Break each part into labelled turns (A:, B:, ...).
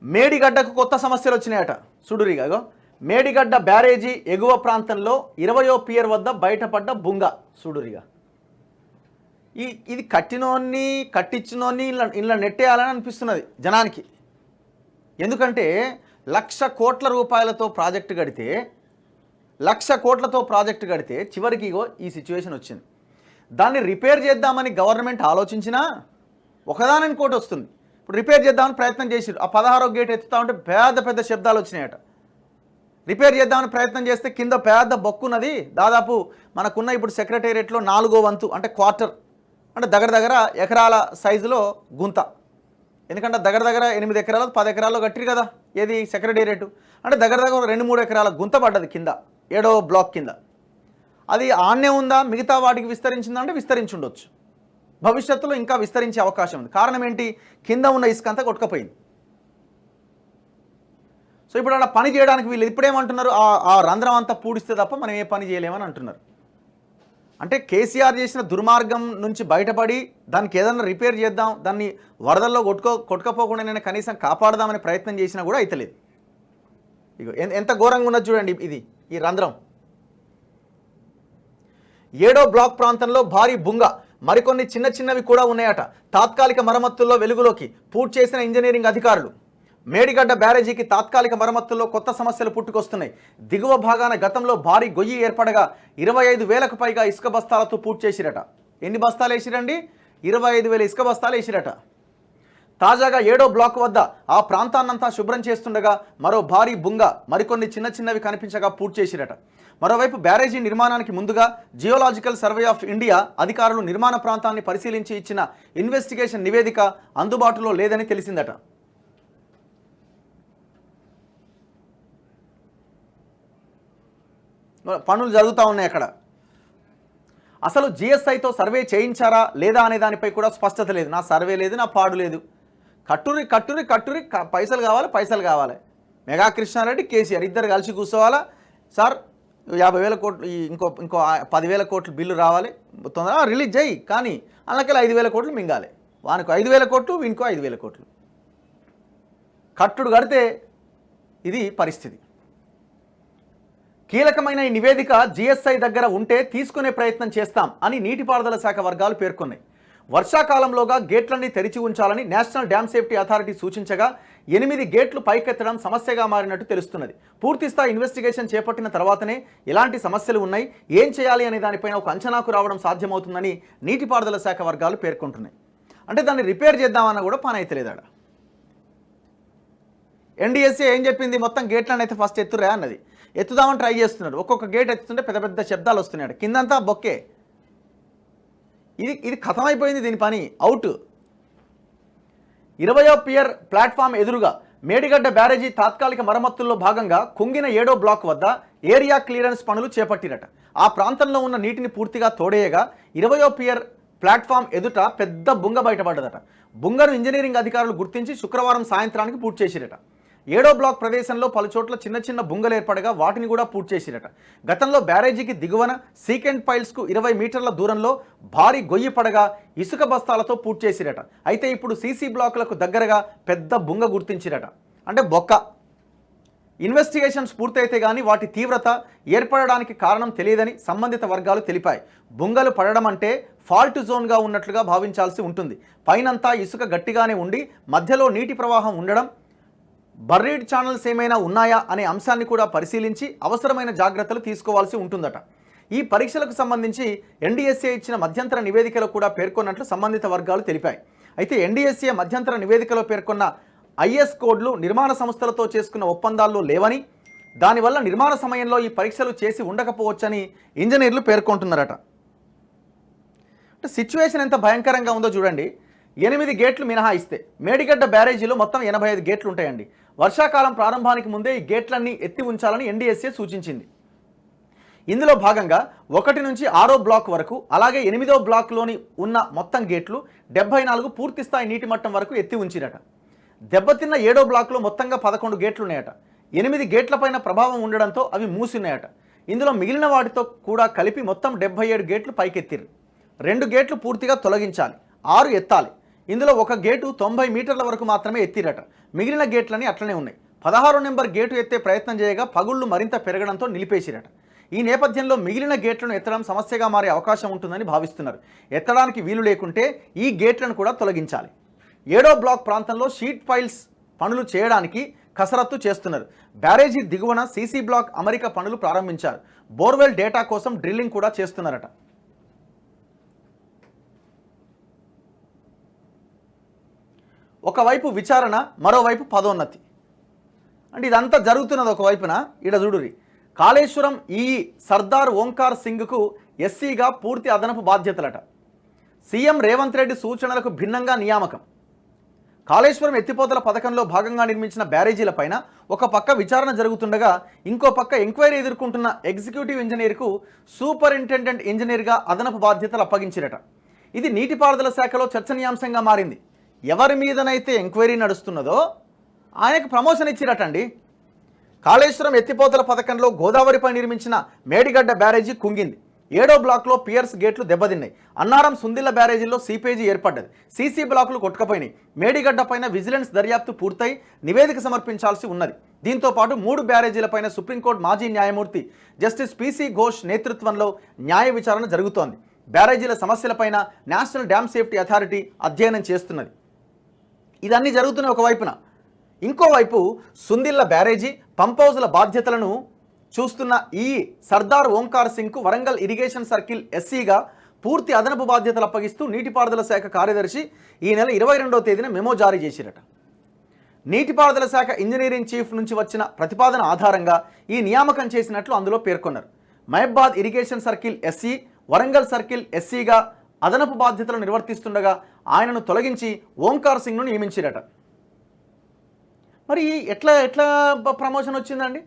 A: మేడిగడ్డకు కొత్త సమస్యలు వచ్చినాయట. సుడురిగా మేడిగడ్డ బ్యారేజీ ఎగువ ప్రాంతంలో 20వ పియర్ వద్ద బయటపడ్డ బుంగ. సుడురిగా ఇది కట్టించినోన్ని ఇలా నెట్టేయాలని అనిపిస్తున్నది జనానికి. ఎందుకంటే 1,00,000 కోట్ల రూపాయలతో ప్రాజెక్టు కడితే 1,00,000 కోట్లతో ప్రాజెక్టు కడితే చివరికి ఈ సిచ్యువేషన్ వచ్చింది. దాన్ని రిపేర్ చేద్దామని గవర్నమెంట్ ఆలోచించినా ఒకదాని కోటి వస్తుంది. ఇప్పుడు రిపేర్ చేద్దామని ప్రయత్నం చేసిరు. ఆ 16వ గేట్ ఎత్తుతా ఉంటే పెద్ద పెద్ద శబ్దాలు వచ్చినాయట. రిపేర్ చేద్దామని ప్రయత్నం చేస్తే కింద పెద్ద బొక్కున్నది. దాదాపు మనకున్న ఇప్పుడు సెక్రటేరియట్లో 4వ వంతు అంటే క్వార్టర్ అంటే దగ్గర ఎకరాల సైజులో గుంత. ఎందుకంటే దగ్గర 8 ఎకరాలు 10 ఎకరాల్లో కట్టిరు కదా ఏది సెక్రటేరియట్. అంటే దగ్గర 2-3 ఎకరాల గుంత పడ్డది కింద 7వ బ్లాక్ కింద. అది ఆన్నే ఉందా, మిగతా వాటికి విస్తరించిందా అంటే విస్తరించి ఉండొచ్చు. భవిష్యత్తులో ఇంకా విస్తరించే అవకాశం ఉంది. కారణం ఏంటి? కింద ఉన్న ఇసుక అంతా కొట్టుకపోయింది. సో ఇప్పుడు అలా పని చేయడానికి వీళ్ళు ఇప్పుడేమంటున్నారు, ఆ రంధ్రం అంతా పూడిస్తే తప్ప మనం ఏ పని చేయలేమని అంటున్నారు. అంటే కేసీఆర్ చేసిన దుర్మార్గం నుంచి బయటపడి దానికి ఏదన్నా రిపేర్ చేద్దాం, దాన్ని వరదల్లో కొట్టుకపోకుండా నేను కనీసం కాపాడదామనే ప్రయత్నం చేసినా కూడా అయితలేదు. ఇక ఎంత ఘోరంగా ఉన్నది చూడండి ఇది ఈ రంధ్రం. 7వ బ్లాక్ ప్రాంతంలో భారీ బుంగ, మరికొన్ని చిన్నవి కూడా ఉన్నాయట. తాత్కాలిక మరమ్మతుల్లో వెలుగులోకి పూర్తి చేసిన ఇంజనీరింగ్ అధికారులు. మేడిగడ్డ బ్యారేజీకి తాత్కాలిక మరమ్మతుల్లో కొత్త సమస్యలు పుట్టుకొస్తున్నాయి. దిగువ భాగాన గతంలో భారీ గొయ్యి ఏర్పడగా 25,000కు పైగా ఇసుక బస్తాలతో పూర్తి చేసిరట. ఎన్ని బస్తాలు వేసిరండి? 25,000 ఇసుక బస్తాలు వేసిరట. తాజాగా 7వ బ్లాక్ వద్ద ఆ ప్రాంతాన్నంతా శుభ్రం చేస్తుండగా మరో భారీ బుంగ, మరికొన్ని చిన్నవి కనిపించగా పూర్తి చేసిరట. మరోవైపు బ్యారేజీ నిర్మాణానికి ముందుగా జియోలాజికల్ సర్వే ఆఫ్ ఇండియా అధికారులు నిర్మాణ ప్రాంతాన్ని పరిశీలించి ఇచ్చిన ఇన్వెస్టిగేషన్ నివేదిక అందుబాటులో లేదని తెలిసిందట. పనులు జరుగుతూ ఉన్నాయి అక్కడ. అసలు జిఎస్ఐతో సర్వే చేయించారా లేదా అనే దానిపై కూడా స్పష్టత లేదు. నా సర్వే లేదు, నా పాడు లేదు. కట్టురి పైసలు కావాలి. మెగా కృష్ణారెడ్డి కేసీఆర్ ఇద్దరు కలిసి కూర్చోవాలా. సార్ 50,000 కోట్లు ఇంకో 10,000 కోట్లు బిల్లు రావాలి, తొందరగా రిలీజ్ చేయి. కానీ అందులోకెళ్ళి 5,000 కోట్లు మింగాలి. వానికి 5,000 కోట్లు, వీనికో 5,000 కోట్లు. కట్టుడు కడితే ఇది పరిస్థితి. కీలకమైన ఈ నివేదిక జిఎస్ఐ దగ్గర ఉంటే తీసుకునే ప్రయత్నం చేస్తాం అని నీటిపారుదల శాఖ వర్గాలు పేర్కొన్నాయి. వర్షాకాలంలోగా గేట్లన్నీ తెరిచి ఉంచాలని నేషనల్ డ్యామ్ సేఫ్టీ అథారిటీ సూచించగా 8 గేట్లు పైకెత్తడం సమస్యగా మారినట్టు తెలుస్తున్నది. పూర్తిస్థాయి ఇన్వెస్టిగేషన్ చేపట్టిన తర్వాతనే ఎలాంటి సమస్యలు ఉన్నాయి, ఏం చేయాలి అనే దానిపైన ఒక అంచనాకు రావడం సాధ్యమవుతుందని నీటిపారుదల శాఖ వర్గాలు పేర్కొంటున్నాయి. అంటే దాన్ని రిపేర్ చేద్దామన్నా కూడా పని అయితే లేదాడ. ఎన్డీఎస్ఏ ఏం చెప్పింది, మొత్తం గేట్లను అయితే ఫస్ట్ ఎత్తురా అన్నది. ఎత్తుదామని ట్రై చేస్తున్నారు. ఒక్కొక్క గేట్ ఎత్తుతుంటే పెద్ద శబ్దాలు వస్తున్నాయి. కిందంతా బొక్కే. ఇది ఖతమైపోయింది, దీని పని అవుట్. 20వ పియర్ ప్లాట్ఫామ్ ఎదురుగా మేడిగడ్డ బ్యారేజీ తాత్కాలిక మరమ్మతుల్లో భాగంగా కుంగిన 7వ బ్లాక్ వద్ద ఏరియా క్లియరెన్స్ పనులు చేపట్టిరట. ఆ ప్రాంతంలో ఉన్న నీటిని పూర్తిగా తోడేయగా 20వ పియర్ ప్లాట్ఫామ్ ఎదుట పెద్ద బుంగ బయటపడ్డదట. బుంగను ఇంజనీరింగ్ అధికారులు గుర్తించి శుక్రవారం సాయంత్రానికి పూర్తి చేసిరట. 7వ బ్లాక్ ప్రదేశంలో పలుచోట్ల చిన్న బుంగలు ఏర్పడగా వాటిని కూడా పూర్తి చేసిరట. గతంలో బ్యారేజీకి దిగువన సీకెంట్ పైల్స్కు 20 మీటర్ల దూరంలో భారీ గొయ్యి పడగా ఇసుక బస్తాలతో పూర్తి చేసిరట. అయితే ఇప్పుడు సీసీ బ్లాకులకు దగ్గరగా పెద్ద బుంగ గుర్తించిరట. అంటే బొక్క. ఇన్వెస్టిగేషన్స్ పూర్తయితే కానీ వాటి తీవ్రత ఏర్పడడానికి కారణం తెలియదని సంబంధిత వర్గాలు తెలిపాయి. బుంగలు పడడం అంటే ఫాల్ట్ జోన్గా ఉన్నట్లుగా భావించాల్సి ఉంటుంది. పైనంతా ఇసుక గట్టిగానే ఉండి మధ్యలో నీటి ప్రవాహం ఉండడం, బర్రీడ్ ఛానల్స్ ఏమైనా ఉన్నాయా అనే అంశాన్ని కూడా పరిశీలించి అవసరమైన జాగ్రత్తలు తీసుకోవాల్సి ఉంటుందట. ఈ పరీక్షలకు సంబంధించి ఎన్డీఎస్ఏ ఇచ్చిన మధ్యంతర నివేదికలో కూడా పేర్కొన్నట్లు సంబంధిత వర్గాలు తెలిపాయి. అయితే ఎన్డీఎస్ఏ మధ్యంతర నివేదికలో పేర్కొన్న ఐఎస్ కోడ్లు నిర్మాణ సంస్థలతో చేసుకున్న ఒప్పందాల్లో లేవని, దానివల్ల నిర్మాణ సమయంలో ఈ పరీక్షలు చేసి ఉండకపోవచ్చని ఇంజనీర్లు పేర్కొంటున్నారట. అంటే సిచ్యువేషన్ ఎంత భయంకరంగా ఉందో చూడండి. 8 గేట్లు మినహాయిస్తే మేడిగడ్డ బ్యారేజీలో మొత్తం 85 గేట్లు ఉంటాయండి. వర్షాకాలం ప్రారంభానికి ముందే ఈ గేట్లన్నీ ఎత్తి ఉంచాలని ఎన్డీఎస్ఏ సూచించింది. ఇందులో భాగంగా 1 నుంచి 6వ బ్లాక్ వరకు, అలాగే 8వ బ్లాక్లోని ఉన్న మొత్తం గేట్లు 74 పూర్తిస్థాయి నీటి మట్టం వరకు ఎత్తి ఉంచిరట. దెబ్బతిన్న 7వ బ్లాక్లో మొత్తంగా 11 గేట్లు ఉన్నాయట. 8 గేట్లపైన ప్రభావం ఉండడంతో అవి మూసిన్నాయట. ఇందులో మిగిలిన వాటితో కూడా కలిపి మొత్తం 77 గేట్లు పైకెత్తిరు. 2 గేట్లు పూర్తిగా తొలగించాలి, 6 ఎత్తాలి. ఇందులో ఒక గేటు 90 మీటర్ల వరకు మాత్రమే ఎత్తిరట. మిగిలిన గేట్లన్నీ అట్లనే ఉన్నాయి. 16 నెంబర్ గేటు ఎత్తే ప్రయత్నం చేయగా పగుళ్లు మరింత పెరగడంతో నిలిపేసిరట. ఈ నేపథ్యంలో మిగిలిన గేట్లను ఎత్తడం సమస్యగా మారే అవకాశం ఉంటుందని భావిస్తున్నారు. ఎత్తడానికి వీలు లేకుంటే ఈ గేట్లను కూడా తొలగించాలి. 7వ బ్లాక్ ప్రాంతంలో షీట్ పైల్స్ పనులు చేయడానికి కసరత్తు చేస్తున్నారు. బ్యారేజీ దిగువన సీసీ బ్లాక్ అమరిక పనులు ప్రారంభించారు. బోర్వెల్ డేటా కోసం డ్రిల్లింగ్ కూడా చేస్తున్నారట. ఒకవైపు విచారణ, మరోవైపు పదోన్నతి. అంటే ఇదంతా జరుగుతున్నది ఒకవైపున. ఈడ చూడురి, కాళేశ్వరం ఈఈ సర్దార్ ఓంకార్ సింగ్కు ఎస్సీగా పూర్తి అదనపు బాధ్యతలట. సీఎం రేవంత్ రెడ్డి సూచనలకు భిన్నంగా నియామకం. కాళేశ్వరం ఎత్తిపోతల పథకంలో భాగంగా నిర్మించిన బ్యారేజీలపైన ఒక పక్క విచారణ జరుగుతుండగా ఇంకో పక్క ఎంక్వైరీ ఎదుర్కొంటున్న ఎగ్జిక్యూటివ్ ఇంజనీర్కు సూపరింటెండెంట్ ఇంజనీర్గా అదనపు బాధ్యతలు అప్పగించిరట. ఇది నీటిపారుదల శాఖలో చర్చనీయాంశంగా మారింది. ఎవరి మీదనైతే ఎంక్వైరీ నడుస్తున్నదో ఆయనకు ప్రమోషన్ ఇచ్చిరటండి. కాళేశ్వరం ఎత్తిపోతల పథకంలో గోదావరిపై నిర్మించిన మేడిగడ్డ బ్యారేజీ కుంగింది. 7వ బ్లాక్లో పియర్స్ గేట్లు దెబ్బతిన్నాయి. అన్నారం సుందిళ్ల బ్యారేజీల్లో సీపేజీ ఏర్పడ్డది. సీసీ బ్లాకులు కొట్టుకపోయినాయి. మేడిగడ్డ పైన విజిలెన్స్ దర్యాప్తు పూర్తయి నివేదిక సమర్పించాల్సి ఉన్నది. దీంతో పాటు 3 బ్యారేజీలపైన సుప్రీంకోర్టు మాజీ న్యాయమూర్తి జస్టిస్ పీసీ ఘోష్ నేతృత్వంలో న్యాయ విచారణ జరుగుతోంది. బ్యారేజీల సమస్యలపైన నేషనల్ డ్యామ్ సేఫ్టీ అథారిటీ అధ్యయనం చేస్తున్నది. ఇదన్నీ జరుగుతున్న ఒకవైపున, ఇంకోవైపు సుందిళ్ల బ్యారేజీ పంప్ హౌజుల బాధ్యతలను చూస్తున్న ఈ సర్దార్ ఓంకార్ సింగ్కు వరంగల్ ఇరిగేషన్ సర్కిల్ ఎస్సీగా పూర్తి అదనపు బాధ్యతలు అప్పగిస్తూ నీటిపారుదల శాఖ కార్యదర్శి ఈ నెల 22వ తేదీన మెమో జారీ చేసిరట. నీటిపారుదల శాఖ ఇంజనీరింగ్ చీఫ్ నుంచి వచ్చిన ప్రతిపాదన ఆధారంగా ఈ నియామకం చేసినట్లు అందులో పేర్కొన్నారు. Mahabad irrigation circle SE, Warangal circle ఎస్సీగా అదనపు బాధ్యతలు నిర్వర్తిస్తుండగా ఆయనను తొలగించి ఓంకార్ సింగ్ను నియమించిరట. మరి ఎట్లా ప్రమోషన్ వచ్చిందండి?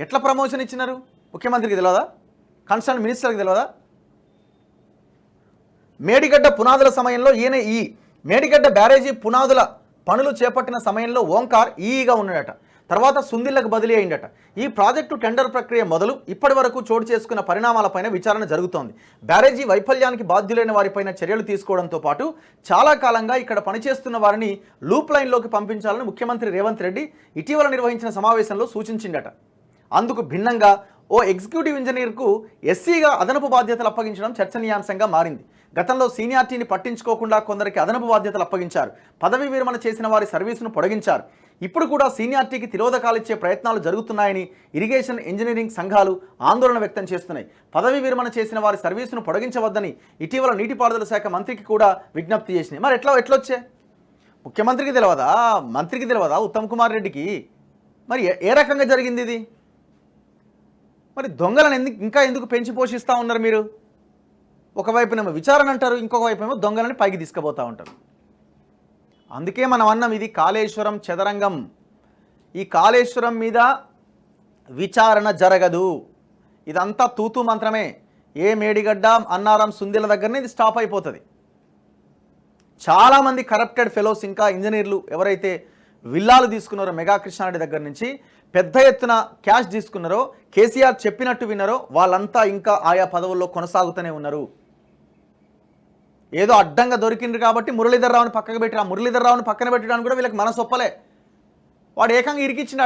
A: ఎట్లా ప్రమోషన్ ఇచ్చినారు? ముఖ్యమంత్రికి తెలియదా? కన్సర్న్ మినిస్టర్కి తెలియదా? మేడిగడ్డ పునాదుల సమయంలో ఈయన ఈ మేడిగడ్డ బ్యారేజీ పునాదుల పనులు చేపట్టిన సమయంలో ఓంకార్ ఈఈగా ఉన్నాడట. తర్వాత సుందిళ్లకు బదిలీ అయిందట. ఈ ప్రాజెక్టు టెండర్ ప్రక్రియ మొదలు ఇప్పటి వరకు చోటు చేసుకున్న పరిణామాలపైన విచారణ జరుగుతోంది. బ్యారేజీ వైఫల్యానికి బాధ్యులైన వారిపైన చర్యలు తీసుకోవడంతో పాటు చాలా కాలంగా ఇక్కడ పనిచేస్తున్న వారిని లూప్ లైన్లోకి పంపించాలని ముఖ్యమంత్రి రేవంత్ రెడ్డి ఇటీవల నిర్వహించిన సమావేశంలో సూచించిందట. అందుకు భిన్నంగా ఓ ఎగ్జిక్యూటివ్ ఇంజనీర్కు ఎస్సీగా అదనపు బాధ్యతలు అప్పగించడం చర్చనీయాంశంగా మారింది. గతంలో సీనియారిటీని పట్టించుకోకుండా కొందరికి అదనపు బాధ్యతలు అప్పగించారు. పదవి విరమణ చేసిన వారి సర్వీసును పొడిగించారు. ఇప్పుడు కూడా సీనియారిటీకి తిరోధకాలిచ్చే ప్రయత్నాలు జరుగుతున్నాయని ఇరిగేషన్ ఇంజనీరింగ్ సంఘాలు ఆందోళన వ్యక్తం చేస్తున్నాయి. పదవి విరమణ చేసిన వారి సర్వీసును పొడిగించవద్దని ఇటీవల నీటిపారుదల శాఖ మంత్రికి కూడా విజ్ఞప్తి చేసినాయి. మరి ఎట్లొచ్చే? ముఖ్యమంత్రికి తెలియదా? మంత్రికి తెలియదా? ఉత్తమ్ కుమార్ రెడ్డికి? మరి ఏ రకంగా జరిగింది ఇది? మరి దొంగలను ఇంకా ఎందుకు పెంచి పోషిస్తూ ఉన్నారు మీరు? ఒకవైపునేమో విచారణ అంటారు, ఇంకొక వైపునేమో దొంగలని పైకి తీసుకుపోతూ ఉంటారు. అందుకే మనం అన్నాం, ఇది కాళేశ్వరం చదరంగం. ఈ కాళేశ్వరం మీద విచారణ జరగదు. ఇదంతా తూతూ మంత్రమే. ఏ మేడిగడ్డ, అన్నారం, సుందిల దగ్గరనే ఇది స్టాప్ అయిపోతుంది. చాలామంది కరప్టెడ్ ఫెలోస్, ఇంకా ఇంజనీర్లు ఎవరైతే విల్లాలు తీసుకున్నారో మెగా కృష్ణారెడ్డి దగ్గర నుంచి, పెద్ద ఎత్తున క్యాష్ తీసుకున్నారో, కేసీఆర్ చెప్పినట్టు విన్నారో, వాళ్ళంతా ఇంకా ఆయా పదవుల్లో కొనసాగుతూనే ఉన్నారు. ఏదో అడ్డంగా దొరికిండ్రు కాబట్టి మురళీధర్ రావుని పక్కకు పెట్టిన, మురళీధర్ రావుని పక్కన పెట్టడానికి కూడా వీళ్ళకి మనసు ఒప్పలే. వాడు ఏకంగా ఇరికిచ్చిన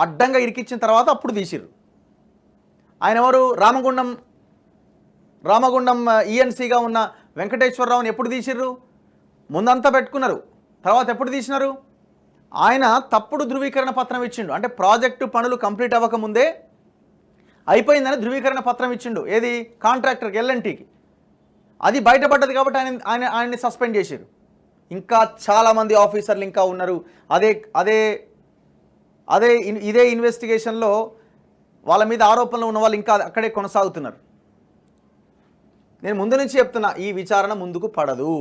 A: అడ్డంగా ఇరికిచ్చిన తర్వాత అప్పుడు తీసిర్రు. ఆయన ఎవరు? రామగుండం ఈఎన్సీగా ఉన్న వెంకటేశ్వరరావుని ఎప్పుడు తీసిర్రు? ముందంతా పెట్టుకున్నారు, తర్వాత ఎప్పుడు తీసినారు? ఆయన తప్పుడు ధృవీకరణ పత్రం ఇచ్చిండు. అంటే ప్రాజెక్టు పనులు కంప్లీట్ అవ్వకముందే అయిపోయిందని ధృవీకరణ పత్రం ఇచ్చిండు. ఏది? కాంట్రాక్టర్కి, ఎల్ఎన్టీకి. అది బయటపడ్డది కాబట్టి ఆయన్ని సస్పెండ్ చేశారు. ఇంకా చాలామంది ఆఫీసర్లు ఇంకా ఉన్నారు. ఇదే ఇన్వెస్టిగేషన్లో వాళ్ళ మీద ఆరోపణలు ఉన్న వాళ్ళు ఇంకా అక్కడే కొనసాగుతున్నారు. నేను ముందు నుంచి చెప్తున్నా, ఈ విచారణ ముందుకు పడదు.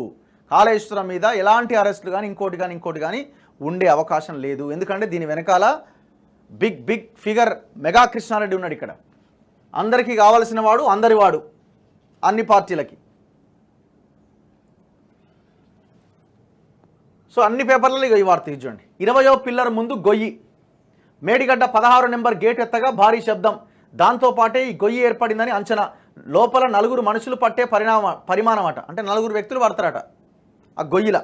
A: కాళేశ్వరం మీద ఎలాంటి అరెస్టులు కానీ ఇంకోటి కానీ ఉండే అవకాశం లేదు. ఎందుకంటే దీని వెనకాల బిగ్ ఫిగర్ మెగా కృష్ణారెడ్డి ఉన్నాడు. ఇక్కడ అందరికీ కావాల్సిన వాడు, అందరివాడు, అన్ని పార్టీలకి. సో అన్ని పేపర్లలో ఈ వార్త చూడండి. 20వ పిల్లర్ ముందు గొయ్యి. మేడిగడ్డ 16 నెంబర్ గేట్ ఎత్తగా భారీ శబ్దం. దాంతోపాటే ఈ గొయ్యి ఏర్పడిందని అంచనా. లోపల 4 మనుషులు పట్టే పరిమాణం అట. అంటే 4 వ్యక్తులు పడతారట. ఆ గొయ్యిల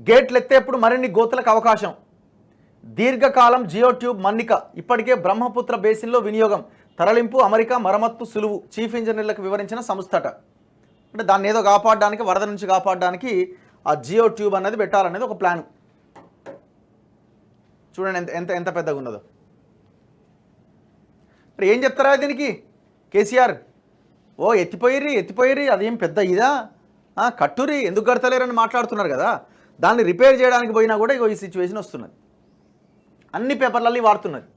A: గేట్లు ఎత్తేప్పుడు మరిన్ని గోతులకు అవకాశం. దీర్ఘకాలం జియో ట్యూబ్ మన్నిక ఇప్పటికే బ్రహ్మపుత్ర బేసిన్లో వినియోగం, తరలింపు అమెరికా మరమ్మత్తు సులువు చీఫ్ ఇంజనీర్లకు వివరించిన సంస్థట. అంటే దాన్ని ఏదో కాపాడడానికి, వరద నుంచి కాపాడడానికి ఆ జియో ట్యూబ్ అనేది పెట్టాలనేది ఒక ప్లాన్. చూడండి ఎంత ఎంత ఎంత పెద్దగా ఉన్నదో. మరి ఏం చెప్తారా దీనికి కేసీఆర్? ఓ ఎత్తిపోయిర్రి అదేం పెద్ద ఇదా, కట్టురి ఎందుకు కడతలేరని మాట్లాడుతున్నారు కదా. దాన్ని రిపేర్ చేయడానికి పోయినా కూడా ఇగో ఈ సిచ్యువేషన్ వస్తున్నది. అన్ని పేపర్లలో వాడుతున్నది.